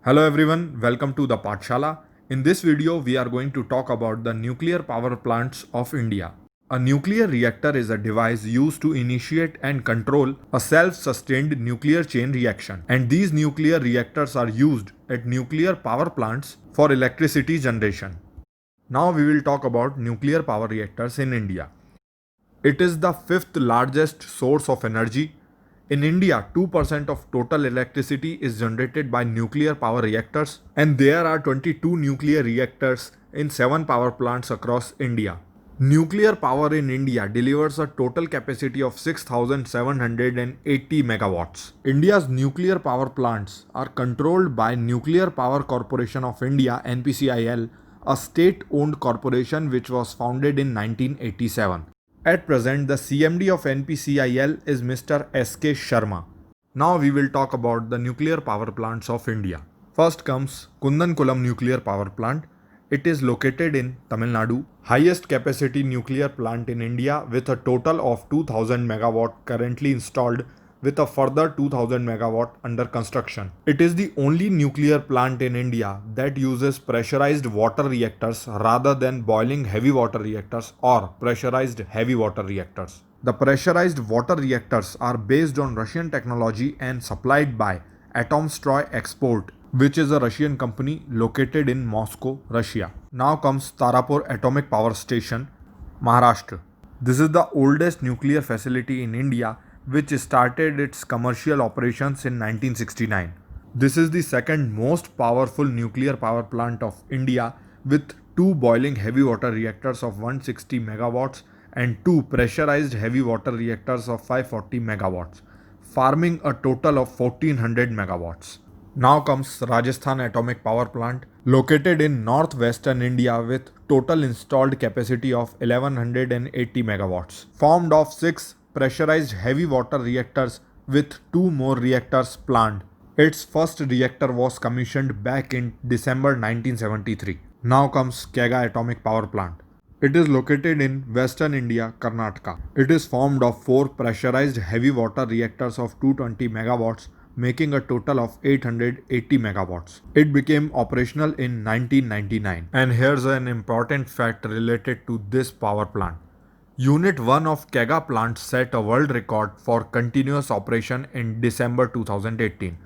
Hello everyone, welcome to the Pathshala. In this video, we are going to talk about the nuclear power plants of India. A nuclear reactor is a device used to initiate and control a self-sustained nuclear chain reaction. And these nuclear reactors are used at nuclear power plants for electricity generation. Now we will talk about nuclear power reactors in India. It is the fifth largest source of energy. In India, 2% of total electricity is generated by nuclear power reactors, and there are 22 nuclear reactors in 7 power plants across India. Nuclear power in India delivers a total capacity of 6,780 megawatts. India's nuclear power plants are controlled by Nuclear Power Corporation of India (NPCIL), a state-owned corporation which was founded in 1987. At present, the CMD of NPCIL is Mr. S.K. Sharma. Now we will talk about the nuclear power plants of India. First comes Kudankulam Nuclear Power Plant. It is located in Tamil Nadu, highest capacity nuclear plant in India with a total of 2000 megawatt currently installed with a further 2000 megawatt under construction. It is the only nuclear plant in India that uses pressurized water reactors rather than boiling heavy water reactors or pressurized heavy water reactors. The pressurized water reactors are based on Russian technology and supplied by Atomstroy Export, which is a Russian company located in Moscow, Russia. Now comes Tarapur Atomic Power Station, Maharashtra. This is the oldest nuclear facility in India which started its commercial operations in 1969. This is the second most powerful nuclear power plant of India with two boiling heavy water reactors of 160 megawatts and two pressurized heavy water reactors of 540 megawatts, farming a total of 1400 megawatts. Now comes Rajasthan Atomic Power Plant, located in northwestern India with total installed capacity of 1180 megawatts, formed of 6 pressurized heavy water reactors with 2 more reactors planned. Its first reactor was commissioned back in December 1973. Now comes Kega Atomic Power Plant. It is located in western India, Karnataka. It is formed of 4 pressurized heavy water reactors of 220 megawatts, making a total of 880 megawatts. It became operational in 1999. And here's an important fact related to this power plant. Unit 1 of Kega plant set a world record for continuous operation in December 2018.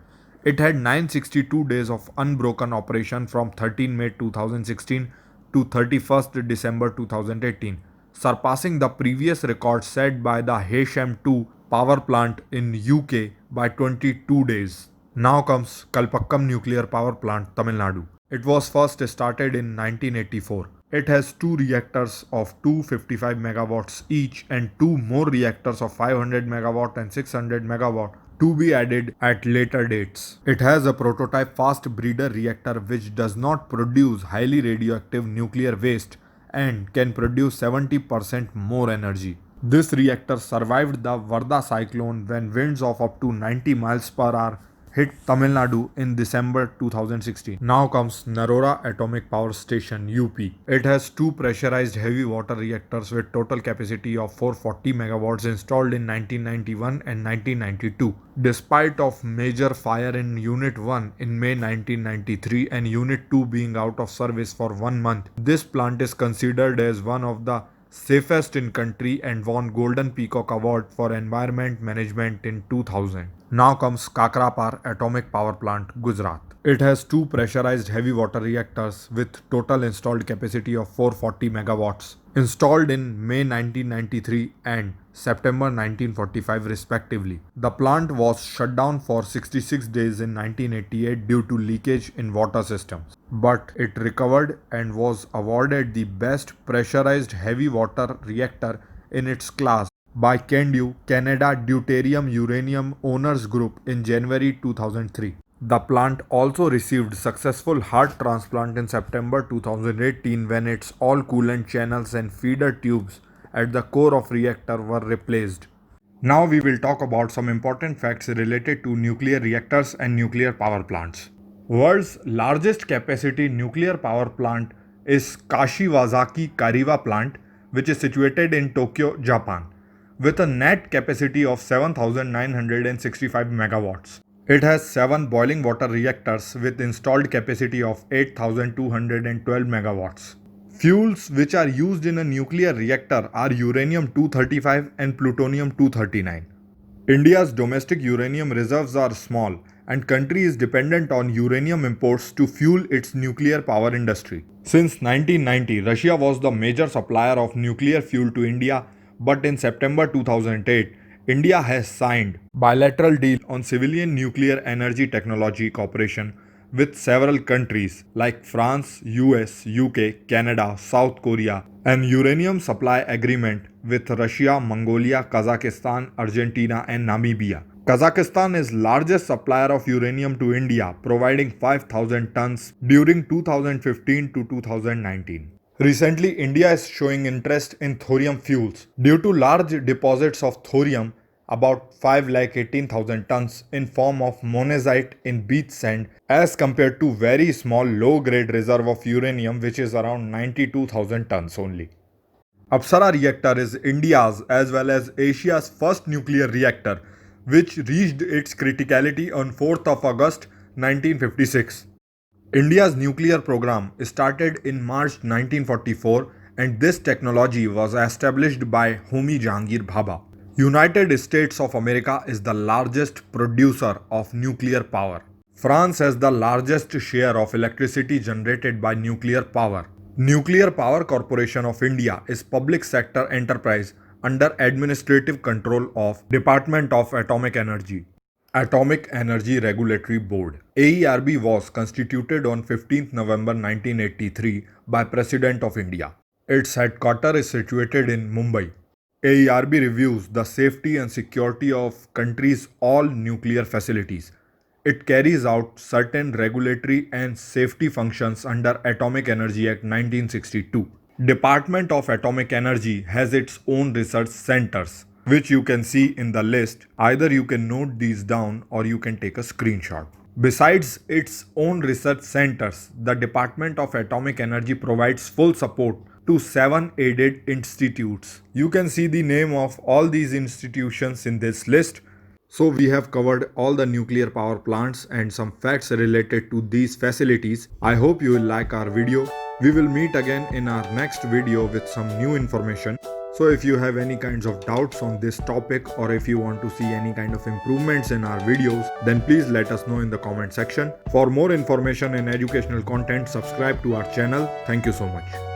It had 962 days of unbroken operation from 13 May 2016 to 31st December 2018, surpassing the previous record set by the Heysham 2 power plant in UK by 22 days. Now comes Kalpakkam Nuclear Power Plant, Tamil Nadu. It was first started in 1984. It has two reactors of 255 megawatts each and two more reactors of 500 megawatt and 600 megawatt to be added at later dates. It has a prototype fast breeder reactor which does not produce highly radioactive nuclear waste and can produce 70% more energy. This reactor survived the Varda cyclone when winds of up to 90 miles per hour hit Tamil Nadu in December 2016. Now comes Narora Atomic Power Station, UP. It has two pressurized heavy water reactors with total capacity of 440 megawatts installed in 1991 and 1992. Despite of major fire in Unit 1 in May 1993 and Unit 2 being out of service for 1 month, this plant is considered as one of the safest in country and won Golden Peacock Award for Environment Management in 2000. Now comes Kakrapar Atomic Power Plant, Gujarat. It has two pressurized heavy water reactors with total installed capacity of 440 megawatts, installed in May 1993 and September 1945 respectively. The plant was shut down for 66 days in 1988 due to leakage in water systems, but it recovered and was awarded the best pressurized heavy water reactor in its class by CANDU, Canada Deuterium Uranium Owners Group, in January 2003. The plant also received successful heart transplant in September 2018 when its all coolant channels and feeder tubes at the core of reactor were replaced. Now we will talk about some important facts related to nuclear reactors and nuclear power plants. World's largest capacity nuclear power plant is Kashiwazaki Kariwa plant, which is situated in Tokyo, Japan, with a net capacity of 7,965 megawatts. It has 7 boiling water reactors with installed capacity of 8,212 megawatts. Fuels which are used in a nuclear reactor are uranium-235 and plutonium-239. India's domestic uranium reserves are small and country is dependent on uranium imports to fuel its nuclear power industry. Since 1990, Russia was the major supplier of nuclear fuel to India, but in September 2008, India has signed bilateral deal on civilian nuclear energy technology cooperation with several countries like France, US, UK, Canada, South Korea, and uranium supply agreement with Russia, Mongolia, Kazakhstan, Argentina, and Namibia. Kazakhstan is largest supplier of uranium to India, providing 5,000 tons during 2015 to 2019. Recently, India is showing interest in thorium fuels. Due to large deposits of thorium, about 5,18,000 tons in form of monazite in beach sand as compared to very small low-grade reserve of uranium which is around 92,000 tons only. Apsara reactor is India's as well as Asia's first nuclear reactor which reached its criticality on 4th of August 1956. India's nuclear program started in March 1944 and this technology was established by Homi Jahangir Bhabha. United States of America is the largest producer of nuclear power. France has the largest share of electricity generated by nuclear power. Nuclear Power Corporation of India is public sector enterprise under administrative control of Department of Atomic Energy. Atomic Energy Regulatory Board. AERB was constituted on 15th November 1983 by President of India. Its headquarters is situated in Mumbai. AERB reviews the safety and security of country's all nuclear facilities. It carries out certain regulatory and safety functions under Atomic Energy Act 1962. Department of Atomic Energy has its own research centers, which you can see in the list. Either you can note these down or you can take a screenshot. Besides its own research centers, the Department of Atomic Energy provides full support to 7 aided institutes. You can see the name of all these institutions in this list. So we have covered all the nuclear power plants and some facts related to these facilities. I hope you will like our video. We will meet again in our next video with some new information. So if you have any kinds of doubts on this topic or if you want to see any kind of improvements in our videos, then please let us know in the comment section. For more information and educational content, subscribe to our channel. Thank you so much.